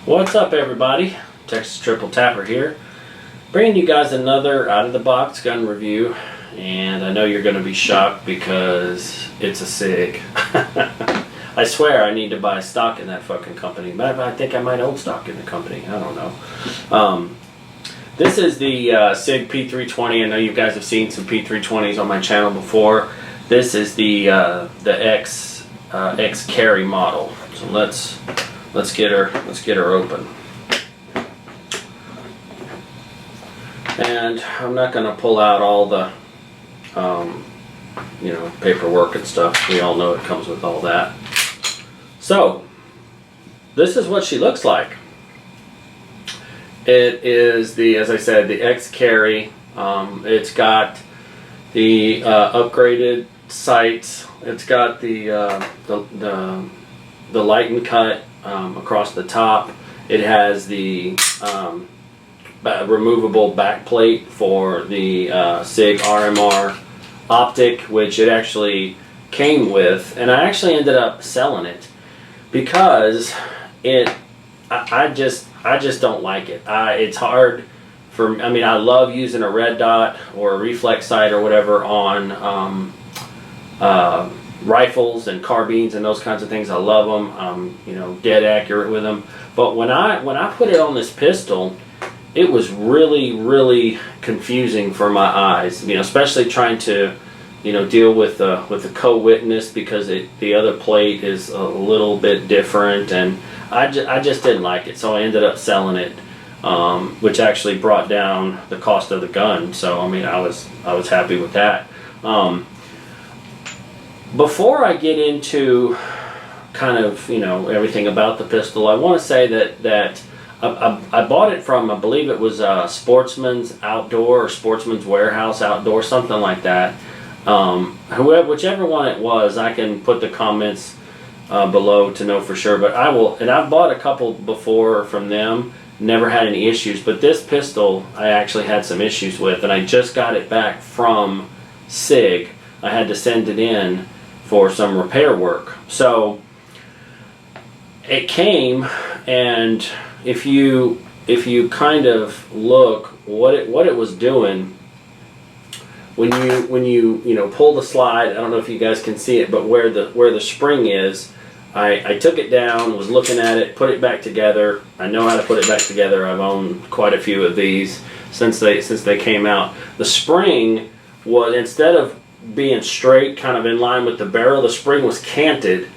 What's up, everybody? Texas Triple Tapper here, bringing you guys another out-of-the-box gun review. And I know you're going to be shocked because it's a Sig. I swear I need to buy stock in that fucking company. But I think I might own stock in the company. I don't know. This is the Sig P320. I know you guys have seen some P320s on my channel before. This is the X carry model. So let's get her open. And I'm not going to pull out all the paperwork and stuff. We all know it comes with all that. So this is what she looks like. It is as I said, the X carry. It's got the upgraded sights. It's got the light and cut across the top. It has the removable back plate for the Sig RMR optic, which it actually came with, and I actually ended up selling it because I just don't like it. It's hard for, I love using a red dot or a reflex sight or whatever on rifles and carbines and those kinds of things. I love them. I'm dead accurate with them. But when I put it on this pistol, it was really confusing for my eyes. Especially trying to deal with the co-witness, because the other plate is a little bit different, and I just didn't like it. So I ended up selling it, which actually brought down the cost of the gun. So I was happy with that. Before I get into kind of everything about the pistol, I want to say that I bought it from, I believe it was Sportsman's Outdoor or Sportsman's Warehouse Outdoor, something like that. Whichever one it was, I can put the comments below to know for sure. But I will, and I've bought a couple before from them, never had any issues. But this pistol I actually had some issues with, and I just got it back from Sig. I had to send it in for some repair work. So it came, and if you kind of look what it was doing, when you pull the slide, I don't know if you guys can see it, but where the spring is, I took it down, was looking at it, put it back together. I know how to put it back together. I've owned quite a few of these since they came out. The spring was, instead of being straight, kind of in line with the barrel, the spring was canted.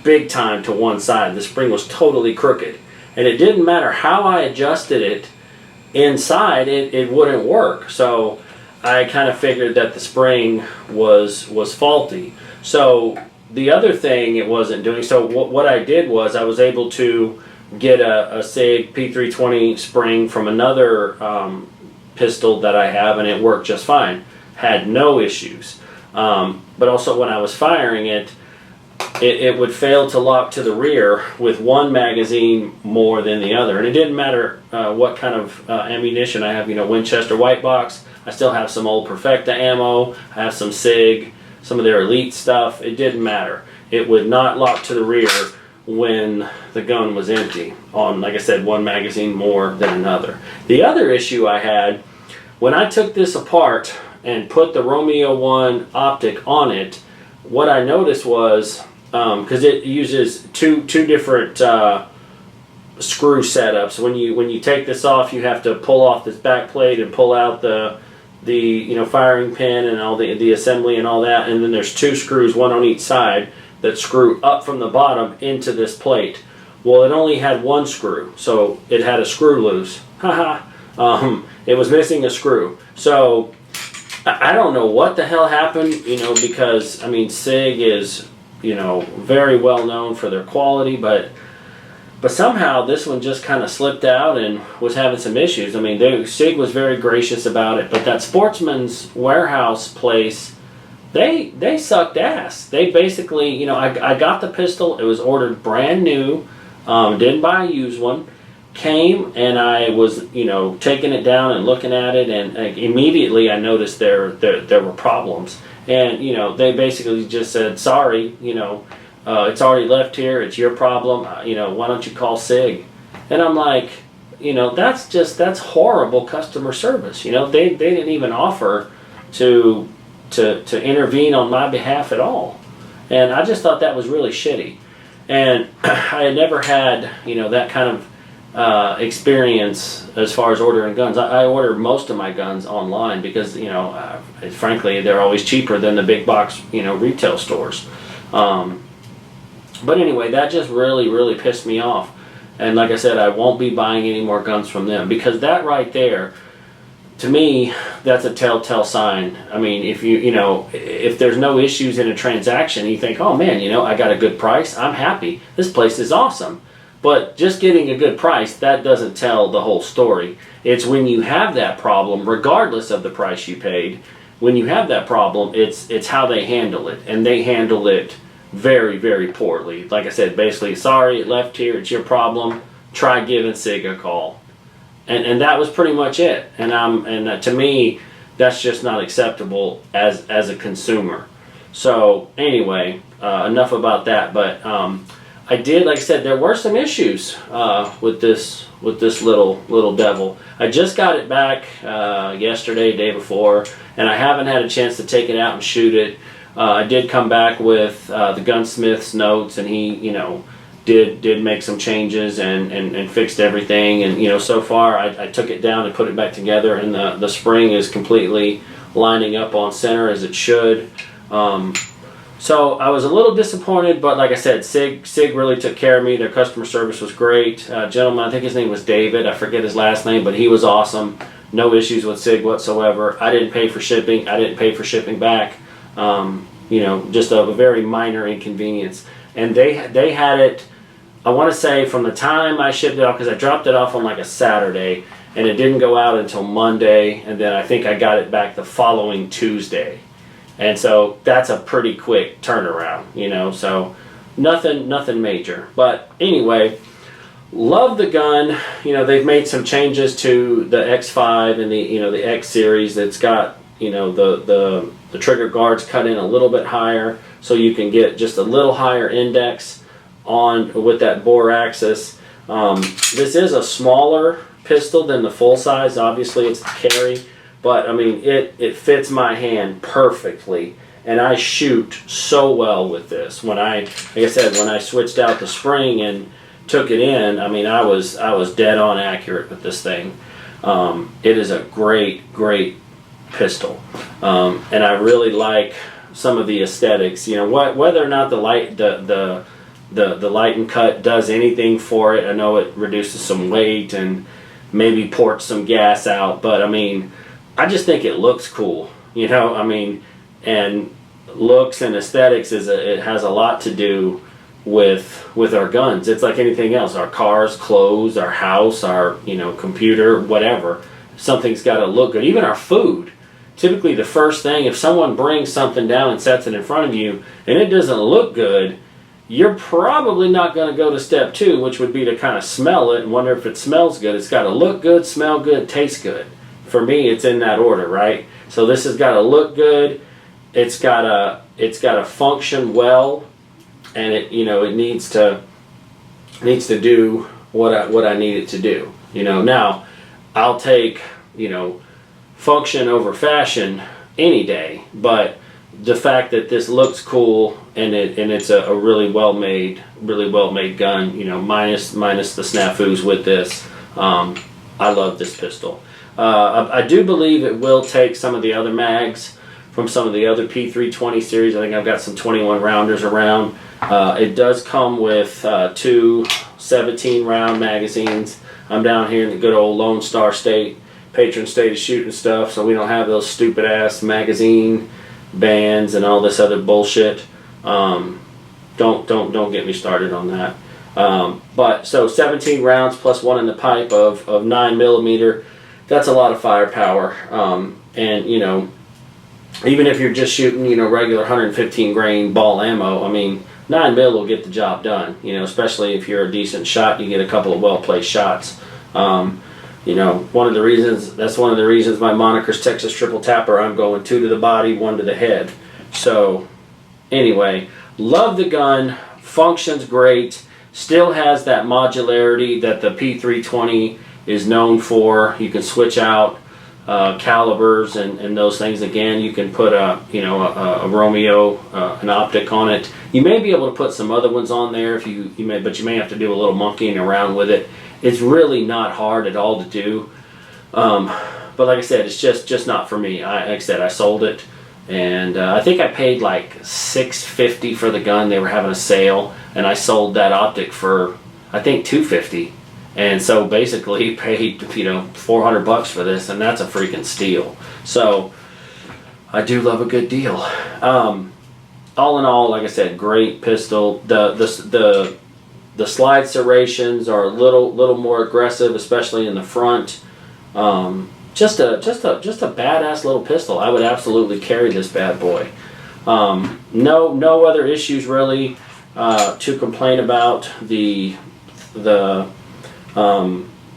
Big time to one side. The spring was totally crooked, and it didn't matter how I adjusted it inside, it wouldn't work. So I kind of figured that the spring was faulty. So the other thing it wasn't doing, so what I did was I was able to get a Sig P320 spring from another pistol that I have, and it worked just fine. Had no issues. But also when I was firing it, it would fail to lock to the rear with one magazine more than the other. And it didn't matter what kind of ammunition I have, Winchester white box. I still have some old Perfecta ammo. I have some Sig, some of their Elite stuff. It didn't matter. It would not lock to the rear when the gun was empty on, like I said, one magazine more than another. The other issue I had, when I took this apart and put the Romeo 1 optic on it, what I noticed was, because it uses two different screw setups. When you take this off, you have to pull off this back plate and pull out the firing pin and all the assembly and all that, and then there's two screws, one on each side, that screw up from the bottom into this plate. Well, it only had one screw, so it had a screw loose. It was missing a screw. So I don't know what the hell happened, because Sig is very well known for their quality, but somehow this one just kind of slipped out and was having some issues. Sig was very gracious about it, but that Sportsman's Warehouse place, they sucked ass. They basically, I got the pistol, it was ordered brand new, didn't buy a used one, came, and I was taking it down and looking at it, and immediately I noticed there were problems. And they basically just said, sorry, it's already left here, it's your problem, why don't you call Sig? And I'm like, you know, that's horrible customer service. You know, they didn't even offer to intervene on my behalf at all. And I just thought that was really shitty. And I had never had, you know, that kind of experience as far as ordering guns. I order most of my guns online because, you know, frankly, they're always cheaper than the big box, you know, retail stores. But anyway, that just really pissed me off. And like I said, I won't be buying any more guns from them, because that right there, to me, that's a telltale sign. I mean, if you know, if there's no issues in a transaction, you think, oh man, you know, I got a good price, I'm happy, this place is awesome. But just getting a good price, that doesn't tell the whole story. It's when you have that problem, regardless of the price you paid, when you have that problem, it's how they handle it. And they handle it very poorly. Like I said, basically, sorry, it left here, it's your problem, try giving Sig a call. And that was pretty much it. And to me, that's just not acceptable as a consumer. So anyway, enough about that. But I did, like I said, there were some issues with this little devil. I just got it back yesterday, day before, and I haven't had a chance to take it out and shoot it. I did come back with the gunsmith's notes, and he, you know, did make some changes and fixed everything. And, you know, so far I took it down and put it back together, and the spring is completely lining up on center as it should. So I was a little disappointed, but like I said, Sig really took care of me. Their customer service was great. Gentleman, I think his name was David, I forget his last name, but he was awesome. No issues with Sig whatsoever. I didn't pay for shipping. I didn't pay for shipping back. You know, just a very minor inconvenience. And they had it, I want to say, from the time I shipped it off, because I dropped it off on like a Saturday, and it didn't go out until Monday, and then I think I got it back the following Tuesday. And so that's a pretty quick turnaround, you know, so nothing major. But anyway, love the gun. You know, they've made some changes to the X5 and the, you know, the X series. That's got, you know, the trigger guards cut in a little bit higher, so you can get just a little higher index on with that bore axis. This is a smaller pistol than the full size. Obviously, it's the carry. But I mean, it fits my hand perfectly, and I shoot so well with this. When like I said, when I switched out the spring and took it in, I mean, I was dead on accurate with this thing. It is a great pistol, and I really like some of the aesthetics. You know, whether or not the light and cut does anything for it. I know it reduces some weight and maybe ports some gas out, but I mean, I just think it looks cool, you know. I mean, and looks and aesthetics it has a lot to do with our guns. It's like anything else: our cars, clothes, our house, our, you know, computer, whatever. Something's got to look good. Even our food. Typically, the first thing, if someone brings something down and sets it in front of you, and it doesn't look good, you're probably not going to go to step 2, which would be to kind of smell it and wonder if it smells good. It's got to look good, smell good, taste good. For me, it's in that order, right? So this has got to look good. It's got to function well, and it, you know, it needs to do what I need it to do. You know, now I'll take, you know, function over fashion any day, but the fact that this looks cool and it's a really well made gun, you know, minus the snafus with this, I love this pistol. I do believe it will take some of the other mags from some of the other P320 series. I think I've got some 21 rounders around. It does come with 2 17 round magazines. I'm down here in the good old Lone Star State, patron state of shooting stuff, so we don't have those stupid ass magazine bans and all this other bullshit. Don't get me started on that. But so 17 rounds plus 1 in the pipe of 9mm. That's a lot of firepower, and you know, even if you're just shooting, you know, regular 115 grain ball ammo, I mean, 9mm will get the job done. You know, especially if you're a decent shot, you get a couple of well-placed shots. You know, that's one of the reasons my moniker's Texas Triple Tapper. I'm going 2 to the body, 1 to the head. So, anyway, love the gun. Functions great. Still has that modularity that the P320 is known for. You can switch out calibers and those things. Again, you can put a Romeo, an optic on it. You may be able to put some other ones on there but you may have to do a little monkeying around with it. It's really not hard at all to do. But like I said, it's just not for me. Like I said, I sold it, and I think I paid like $650 for the gun. They were having a sale, and I sold that optic for I think $250. And so basically paid, $400 for this, and that's a freaking steal. So I do love a good deal. All in all, like I said, great pistol. The slide serrations are a little more aggressive, especially in the front. Just a badass little pistol. I would absolutely carry this bad boy. No other issues really to complain about. The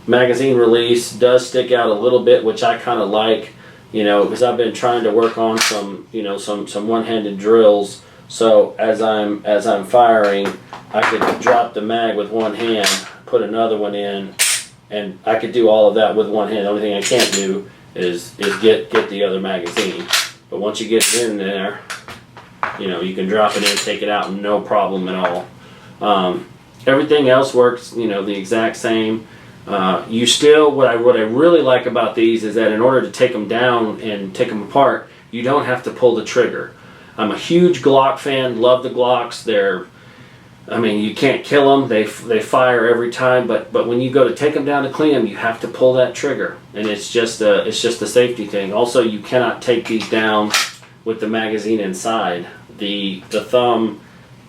magazine release does stick out a little bit, which I kind of like, because I've been trying to work on some one-handed drills. So as I'm firing, I could drop the mag with one hand, put another one in, and I could do all of that with one hand. The only thing I can't do is get the other magazine. But once you get it in there, you can drop it in, take it out, no problem at all. Everything else works, the exact same. You still, what I really like about these is that in order to take them down and take them apart, you don't have to pull the trigger. I'm a huge Glock fan, love the Glocks. You can't kill them. They fire every time, but when you go to take them down to clean them, you have to pull that trigger, and it's just a safety thing. Also, you cannot take these down with the magazine inside. The thumb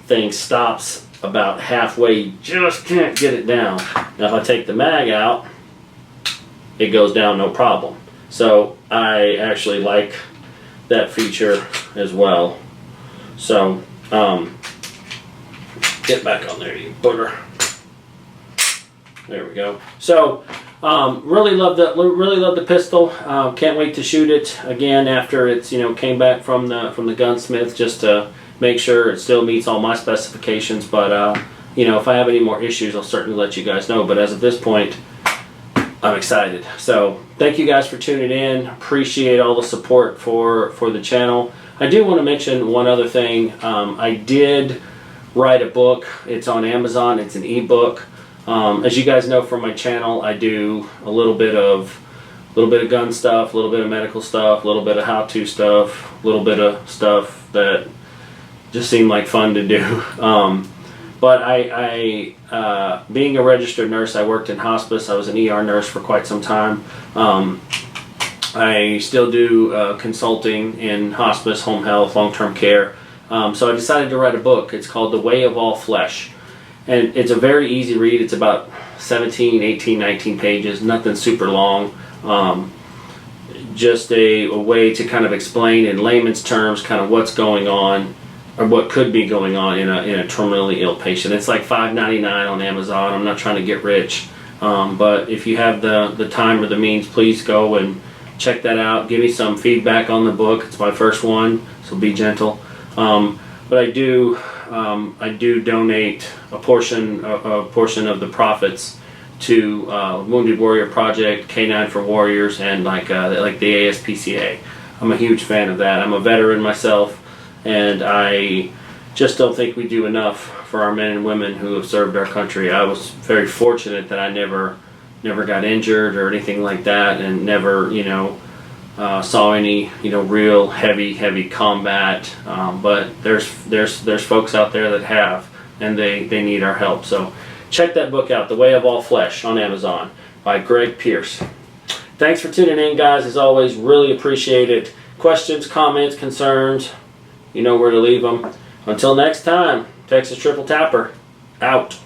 thing stops about halfway. You just can't get it down. Now if I take the mag out, it goes down no problem. So I actually like that feature as well. So get back on there, you booger. There we go. So really love the pistol. Can't wait to shoot it again after it's came back from the gunsmith, just to make sure it still meets all my specifications. But if I have any more issues, I'll certainly let you guys know. But as of this point, I'm excited. So thank you guys for tuning in. Appreciate all the support for the channel. I do want to mention one other thing. I did write a book. It's on Amazon. It's an ebook. As you guys know from my channel, I do a little bit of gun stuff, a little bit of medical stuff, a little bit of how-to stuff, a little bit of stuff that just seemed like fun to do. But I being a registered nurse, I worked in hospice. I was an ER nurse for quite some time. I still do consulting in hospice, home health, long-term care. So I decided to write a book. It's called The Way of All Flesh. And it's a very easy read. It's about 17, 18, 19 pages, nothing super long. Just a way to kind of explain in layman's terms kind of what's going on, or what could be going on in a terminally ill patient. It's like $5.99 on Amazon. I'm not trying to get rich. But if you have the time or the means, please go and check that out. Give me some feedback on the book. It's my first one, so be gentle. But I do donate a portion of the profits to Wounded Warrior Project, K9 for Warriors, and like the ASPCA. I'm a huge fan of that. I'm a veteran myself, and I just don't think we do enough for our men and women who have served our country. I was very fortunate that I never got injured or anything like that, and never saw any real heavy combat. But there's folks out there that have, and they need our help. So check that book out, The Way of All Flesh, on Amazon by Greg Pierce. Thanks for tuning in, guys. As always, really appreciate it. Questions, comments, concerns, you know where to leave them. Until next time, Texas Triple Tapper, out.